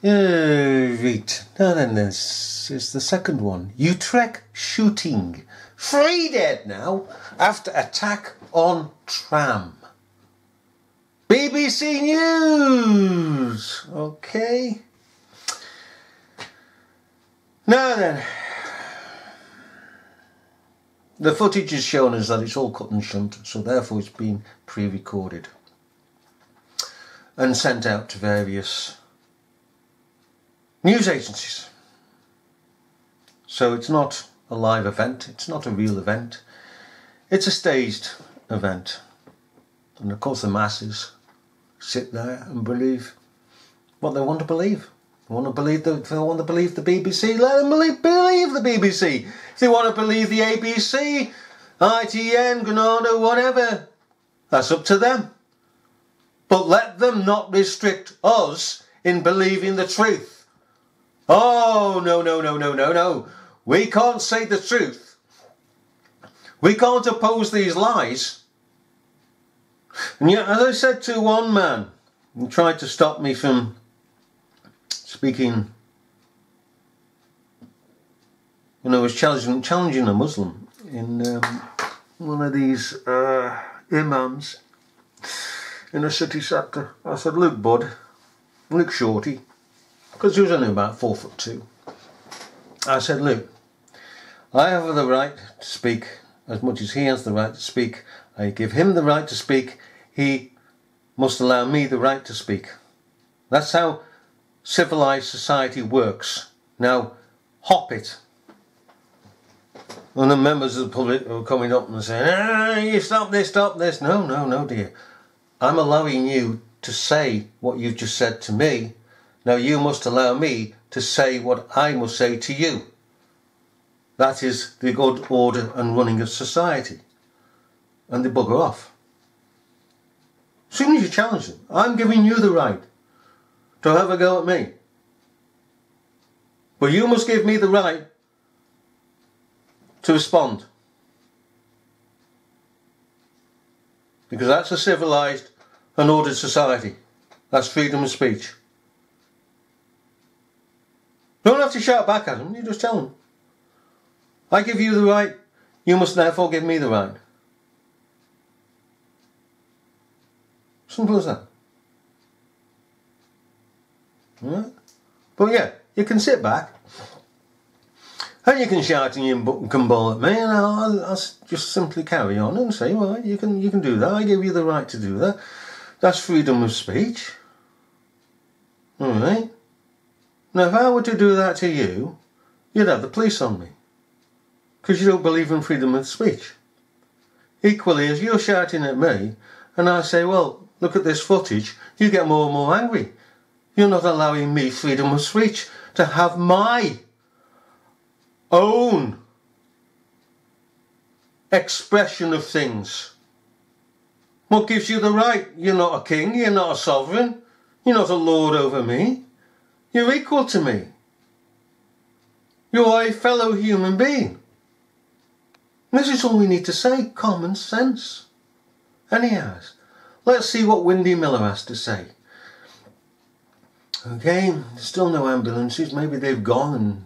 Right. Now then, this is the second one. Utrecht shooting. 3 dead now after attack on tram. BBC News. Okay. Now then, the footage is shown us that it's all cut and shunt, so therefore it's been pre-recorded and sent out to various news agencies. So it's not a live event, it's not a real event, it's a staged event. And of course the masses sit there and believe what they want to believe. They want to believe the BBC, let them believe the BBC. If they want to believe the ABC, ITN, Granada, whatever, that's up to them. But let them not restrict us in believing the truth. Oh, no. We can't say the truth. We can't oppose these lies. And yet, as I said to one man, he tried to stop me from speaking, was challenging a Muslim in one of these imams in a city sector. I said, look bud, look shorty, because he was only about 4'2". I said, look, I have the right to speak as much as he has the right to speak. I give him the right to speak. He must allow me the right to speak. That's how civilized society works. Now, hop it. And the members of the public are coming up and saying, you stop this. No, dear. I'm allowing you to say what you've just said to me. Now you must allow me to say what I must say to you. That is the good order and running of society. And they bugger off. As soon as you challenge them, I'm giving you the right to have a go at me. But you must give me the right to respond. Because that's a civilised and ordered society. That's freedom of speech. You don't have to shout back at them, you just tell them. I give you the right, you must therefore give me the right. Simple as that. Right? But yeah, you can sit back and you can shout and you can bawl at me, and I'll just simply carry on and say, well, you can do that. I give you the right to do that. That's freedom of speech. Alright? Now if I were to do that to you, you'd have the police on me. Because you don't believe in freedom of speech. Equally, as you're shouting at me, and I say, well, look at this footage, you get more and more angry. You're not allowing me freedom of speech to have my own expression of things. What gives you the right? You're not a king, you're not a sovereign, you're not a lord over me. You're equal to me. You're a fellow human being. This is all we need to say, common sense. Anyhow, let's see what Windy Miller has to say. Okay, still no ambulances. Maybe they've gone and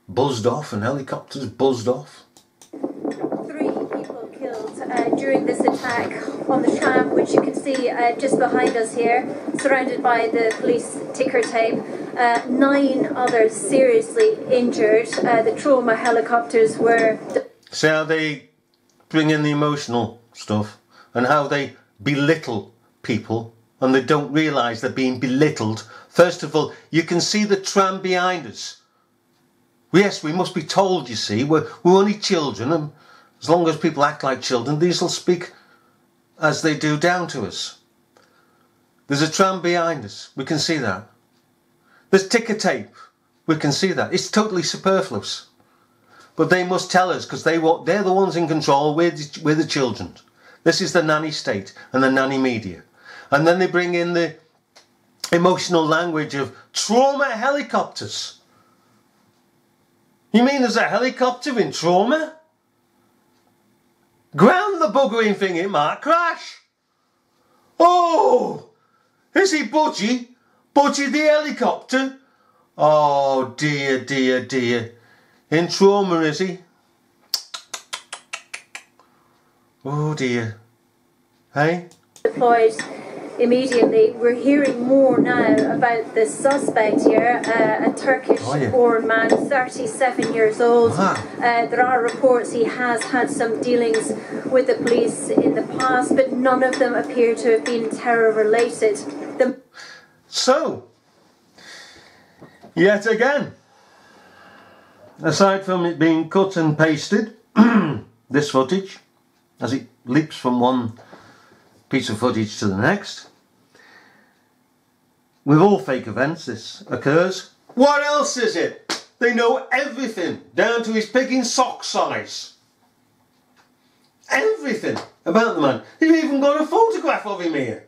buzzed off, and helicopters buzzed off. 3 people killed during this attack on the tram, which you can see just behind us here, surrounded by the police ticker tape. 9 others seriously injured. The trauma helicopters were... See how they bring in the emotional stuff and how they belittle people and they don't realise they're being belittled. First of all, you can see the tram behind us. Yes, we must be told, you see, we're only children, and as long as people act like children, these will speak as they do down to us. There's a tram behind us, we can see that. There's ticker tape, we can see that. It's totally superfluous. But they must tell us, because they're the ones in control, we're the children. This is the nanny state and the nanny media. And then they bring in the emotional language of trauma helicopters. You mean there's a helicopter in trauma? Ground the buggering thing, it might crash. Oh, is he budgie? Butchered the helicopter? Oh dear, dear, dear. In trauma, is he? Oh dear. Hey? Deployed immediately. We're hearing more now about the suspect here, a Turkish-born man, 37 years old. Wow. There are reports he has had some dealings with the police in the past, but none of them appear to have been terror-related. So, yet again, aside from it being cut and pasted, this footage, as it leaps from one piece of footage to the next, with all fake events this occurs. What else is it? They know everything, down to his picking sock size. Everything about the man. They've even got a photograph of him here.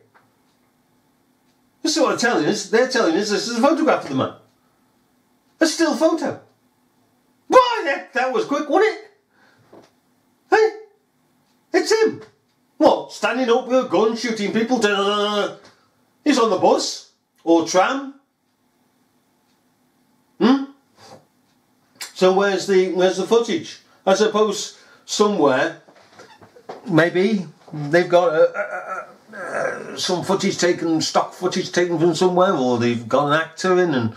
This is what they're telling us. They're telling us this is a photograph of the man. A still photo. Why, that was quick, wasn't it? Hey? It's him. What? Standing up with a gun, shooting people? He's on the bus or tram. So where's the footage? I suppose somewhere, maybe they've got some footage taken, stock footage taken from somewhere, or they've got an actor in and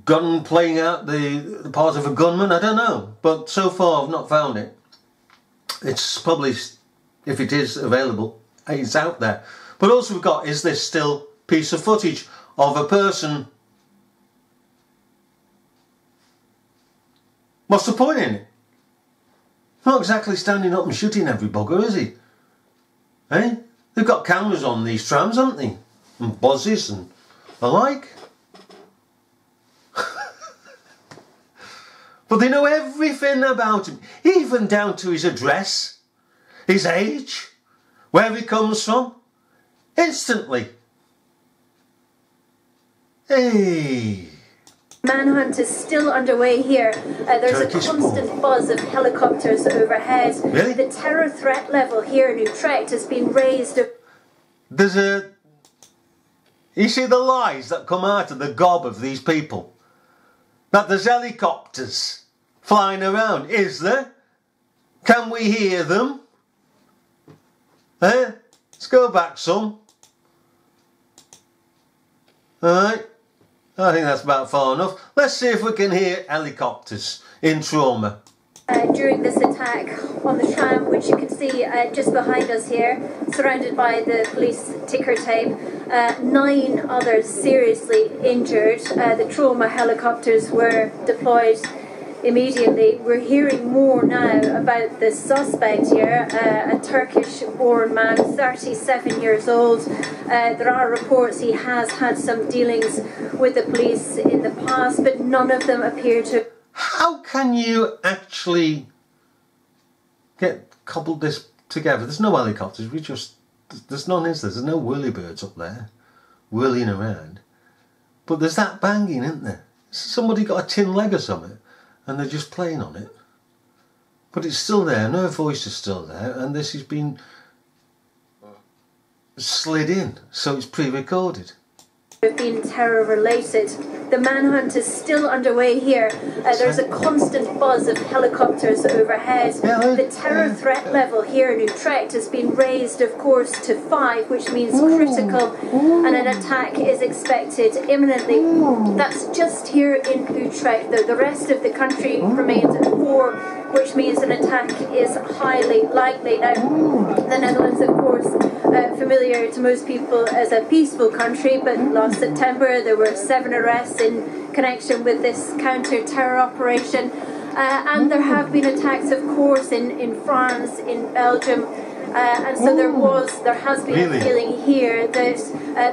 gun playing out the part of a gunman. I don't know, but so far I've not found it. It's probably, if it is available, it's out there. But also we've got is this still piece of footage of a person. What's the point in it? Not exactly standing up and shooting every bugger, is he? Eh? They've got cameras on these trams, haven't they? And buzzes and the like. But they know everything about him, even down to his address, his age, where he comes from, instantly. Hey. Manhunt is still underway here. There's a constant buzz of helicopters overhead. Really? The terror threat level here in Utrecht has been raised. There's a... You see the lies that come out of the gob of these people? That there's helicopters flying around, is there? Can we hear them? Eh? Let's go back some. Alright, I think that's about far enough. Let's see if we can hear helicopters in trauma. During this attack on the tram, which you can see just behind us here, surrounded by the police ticker tape, 9 others seriously injured. The trauma helicopters were deployed immediately. We're hearing more now about the suspect here, a Turkish-born man, 37 years old. There are reports he has had some dealings with the police in the past, but none of them appear to... How can you actually get cobbled this together? There's no helicopters, there's none, is there? There's no whirlybirds up there whirling around. But there's that banging, isn't there? Somebody got a tin leg or something and they're just playing on it. But it's still there, and her voice is still there, and this has been slid in, so it's pre-recorded. Have been terror related. The manhunt is still underway here. There's a constant buzz of helicopters overhead. The terror threat level here in Utrecht has been raised, of course, to 5, which means critical, and an attack is expected imminently. That's just here in Utrecht, though. The rest of the country remains at 4, which means an attack is highly likely. Now, the Netherlands, of course, familiar to most people as a peaceful country, but last September there were 7 arrests in connection with this counter-terror operation, and there have been attacks, of course, in France, in Belgium, and so there has been a feeling here that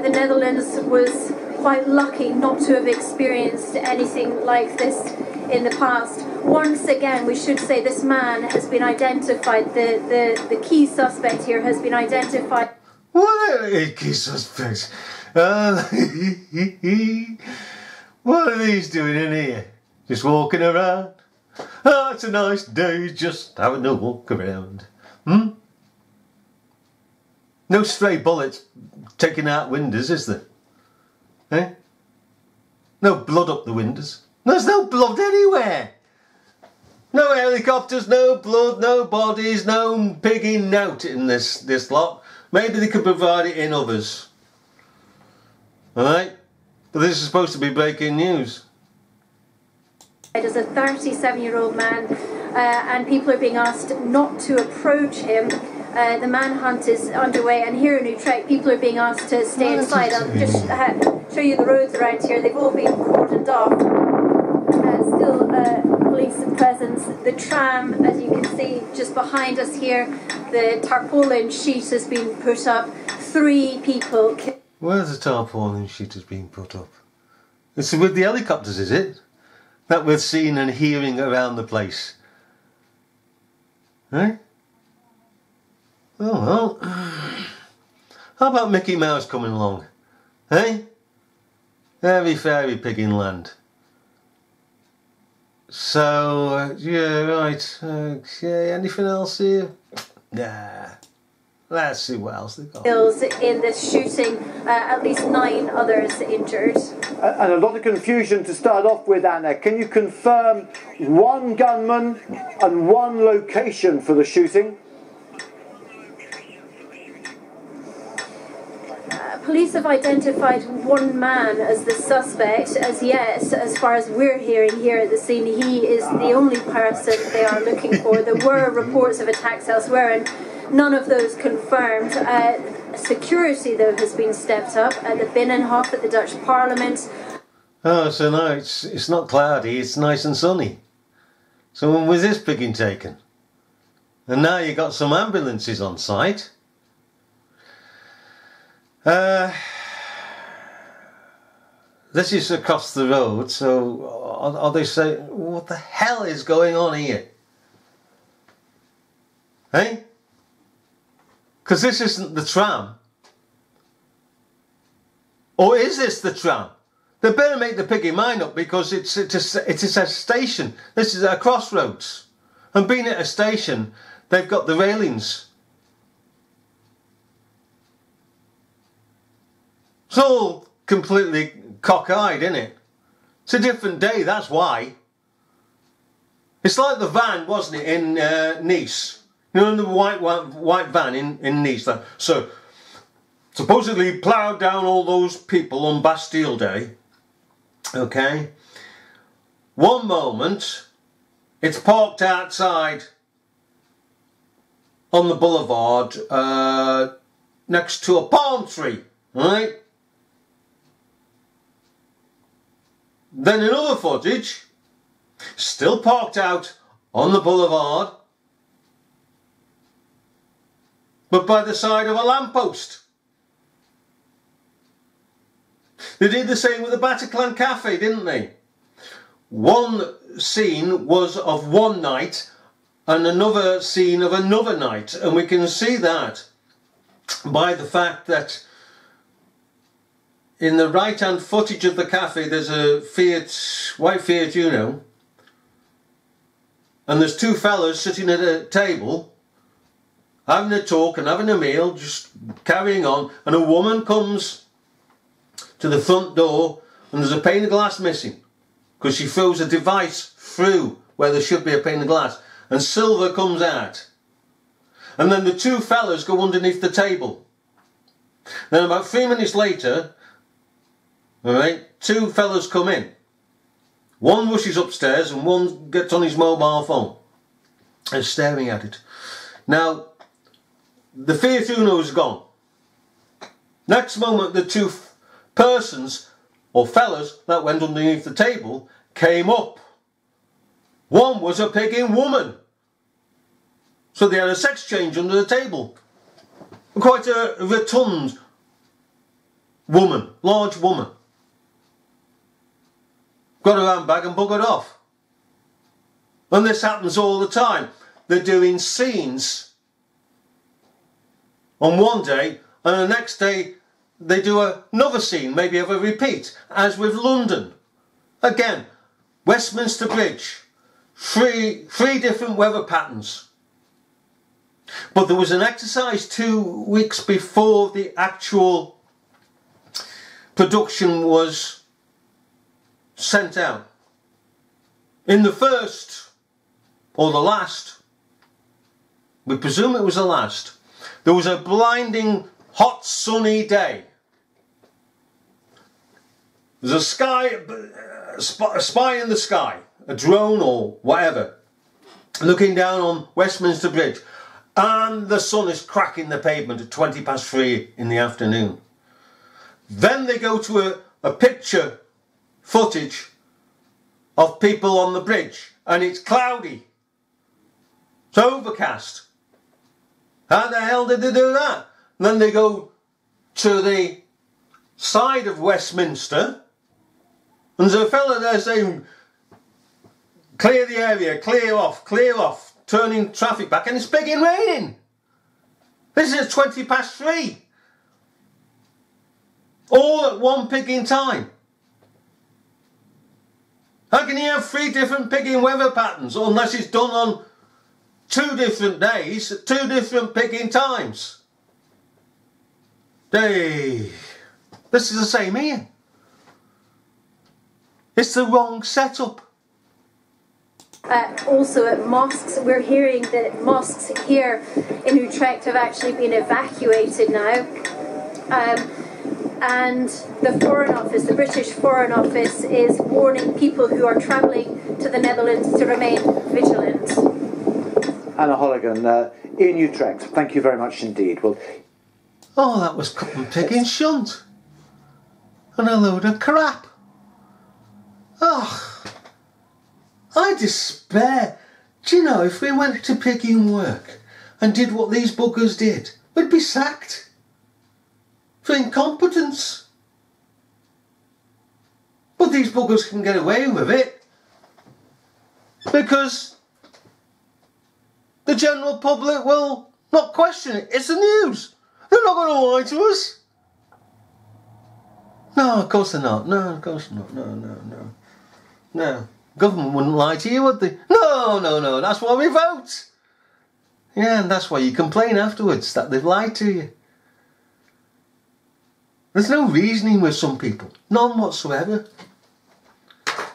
the Netherlands was quite lucky not to have experienced anything like this in the past. Once again, we should say this man has been identified. The key suspect here has been identified. What are key suspects? What are these doing in here? Just walking around? Oh, it's a nice day, just having a walk around. No stray bullets taking out windows, is there? Eh? No blood up the windows. There's no blood anywhere. No helicopters, no blood, no bodies, no pigging out in this lot. Maybe they could provide it in others. Alright? But this is supposed to be breaking news. It is a 37-year-old man, and people are being asked not to approach him. The manhunt is underway, and here in Utrecht, people are being asked to stay inside. I'll just show you the roads around here. They've all been cordoned off. Still police presence. The tram, as you can see just behind us here, the tarpaulin sheet has been put up. 3 people killed. Where's the tarpaulin sheet has been put up? It's with the helicopters, is it? That we're seeing and hearing around the place. Eh? Oh well. How about Mickey Mouse coming along? Eh? Very fairy pig in land. So, yeah, right. Okay, anything else here? Nah. Let's see what else they've got. In this shooting, at least 9 others injured. And a lot of confusion to start off with, Anna. Can you confirm 1 gunman and 1 location for the shooting? Police have identified 1 man as the suspect. As yet, as far as we're hearing here at the scene, he is the only person they are looking for. There were reports of attacks elsewhere, and none of those confirmed. Security, though, has been stepped up at the Binnenhof at the Dutch Parliament. Oh, so now it's not cloudy, it's nice and sunny. So when was this pigging taken? And now you got some ambulances on site. This is across the road, so are they saying, what the hell is going on here? Hey? Because this isn't the tram. Or is this the tram? They better make the piggy mind up, because it's a station. This is a crossroads. And being at a station, they've got the railings. It's all completely cockeyed, isn't it? It's a different day, that's why. It's like the van, wasn't it, in Nice? You know, the white van in Nice. So, supposedly ploughed down all those people on Bastille Day. Okay? One moment, it's parked outside on the boulevard next to a palm tree, right? Then in other footage, still parked out on the boulevard, but by the side of a lamppost. They did the same with the Bataclan Cafe, didn't they? One scene was of one night and another scene of another night, and we can see that by the fact that in the right hand footage of the cafe there's a white Fiat Uno, and there's 2 fellas sitting at a table having a talk and having a meal, just carrying on, and a woman comes to the front door and there's a pane of glass missing because she throws a device through where there should be a pane of glass, and silver comes out, and then the 2 fellas go underneath the table. Then about 3 minutes later, alright, 2 fellas come in. One rushes upstairs and one gets on his mobile phone and is staring at it. Now, the Fiat Uno is gone. Next moment, the 2 persons or fellas that went underneath the table came up. One was a pigging woman. So they had a sex change under the table. Quite a rotund woman, large woman. Got her handbag and buggered off. And this happens all the time. They're doing scenes on one day, and the next day they do another scene, maybe of a repeat, as with London. Again, Westminster Bridge, three different weather patterns. But there was an exercise 2 weeks before the actual production was sent out. In the first, or the last, we presume it was the last, there was a blinding hot sunny day. There's a spy in the sky, a drone or whatever, looking down on Westminster Bridge, and the sun is cracking the pavement at 3:20 in the afternoon. Then they go to a picture footage of people on the bridge, and it's cloudy, it's overcast. How the hell did they do that? And then they go to the side of Westminster, and there's a fella there saying, clear the area, clear off, turning traffic back, and it's beginning raining. This is 3:20. All at one pigging time. How can you have 3 different pigging weather patterns unless it's done on 2 different days at 2 different pigging times? This is the same here. It's the wrong setup. Also at mosques, we're hearing that mosques here in Utrecht have actually been evacuated now. And the Foreign Office, the British Foreign Office, is warning people who are travelling to the Netherlands to remain vigilant. Anna Holligan, in Utrecht, thank you very much indeed. Well, oh, that was cut and pigging shunt. And a load of crap. Oh, I despair. Do you know, if we went to pigging work and did what these buggers did, we'd be sacked. For incompetence. But these buggers can get away with it because the general public will not question it. It's the news. They're not going to lie to us. No, of course they're not. No, of course not. No. Government wouldn't lie to you, would they? No. That's why we vote. Yeah, and that's why you complain afterwards that they've lied to you. There's no reasoning with some people. None whatsoever.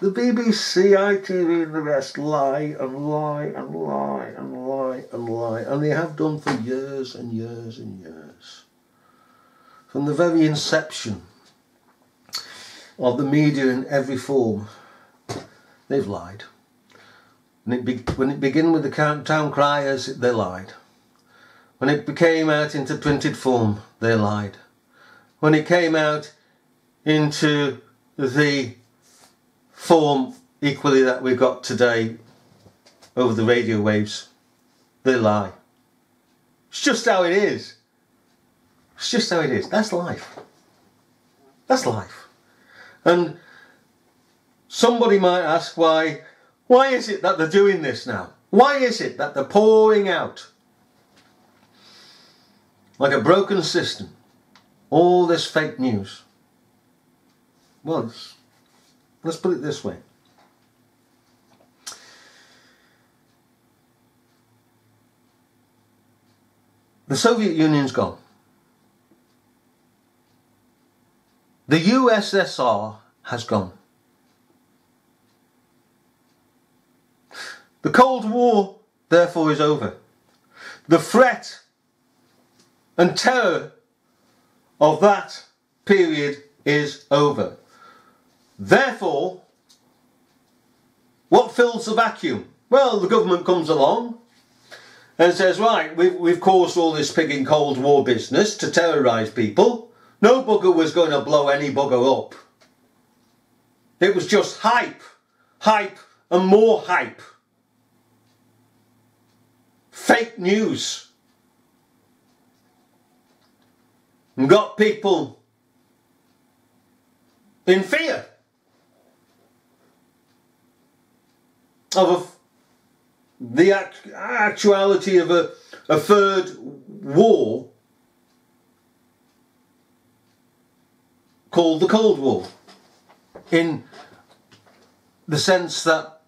The BBC, ITV and the rest lie and lie and lie and lie and lie. And they have done for years and years and years. From the very inception of the media in every form, they've lied. When it began with the town criers, they lied. When it came out into printed form, they lied. When it came out into the form equally that we've got today over the radio waves, they lie. It's just how it is. It's just how it is. That's life. That's life. And somebody might ask why is it that they're doing this now? Why is it that they're pouring out like a broken cistern all this fake news? Well, let's put it this way. The Soviet Union's gone. The USSR has gone. The Cold War, therefore, is over. The threat and terror of that period is over. Therefore, what fills the vacuum? Well, the government comes along and says, right, we've caused all this pigging Cold War business to terrorise people. No bugger was going to blow any bugger up. It was just hype, and more hype. Fake news. And got people in fear of the actuality of a third war called the Cold War, in the sense that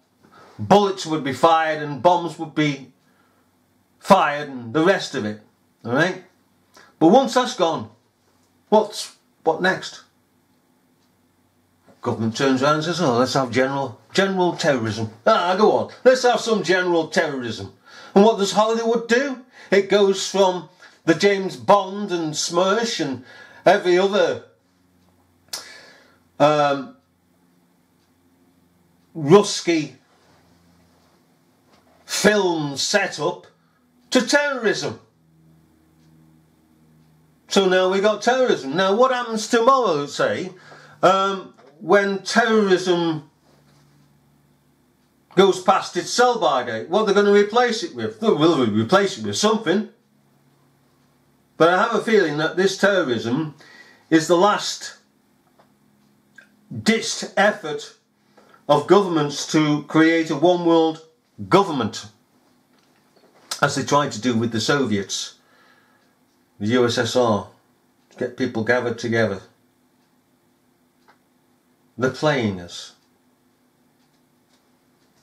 bullets would be fired and bombs would be fired and the rest of it, all right? But once that's gone, what next? Government turns around and says, oh, let's have general terrorism. Go on, let's have some general terrorism. And what does Hollywood do? It goes from the James Bond and Smirch and every other Rusky film setup to terrorism. So now we got terrorism. Now what happens tomorrow, say, when terrorism goes past its sell-by date? What they're going to replace it with? They will replace it with something. But I have a feeling that this terrorism is the last ditched effort of governments to create a one world government, as they tried to do with the Soviets, the USSR, to get people gathered together. They're playing us.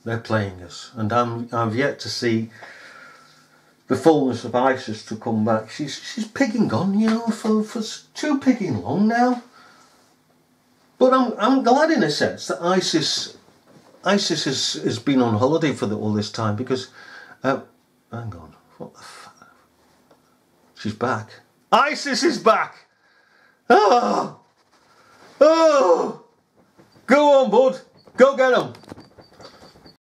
They're playing us, and I've yet to see the fullness of ISIS to come back. She's pigging on, you know, for too pigging long now. But I'm glad in a sense that ISIS has been on holiday for all this time, because hang on, what the fuck? She's back. ISIS is back. Oh, go on, bud, go get 'em.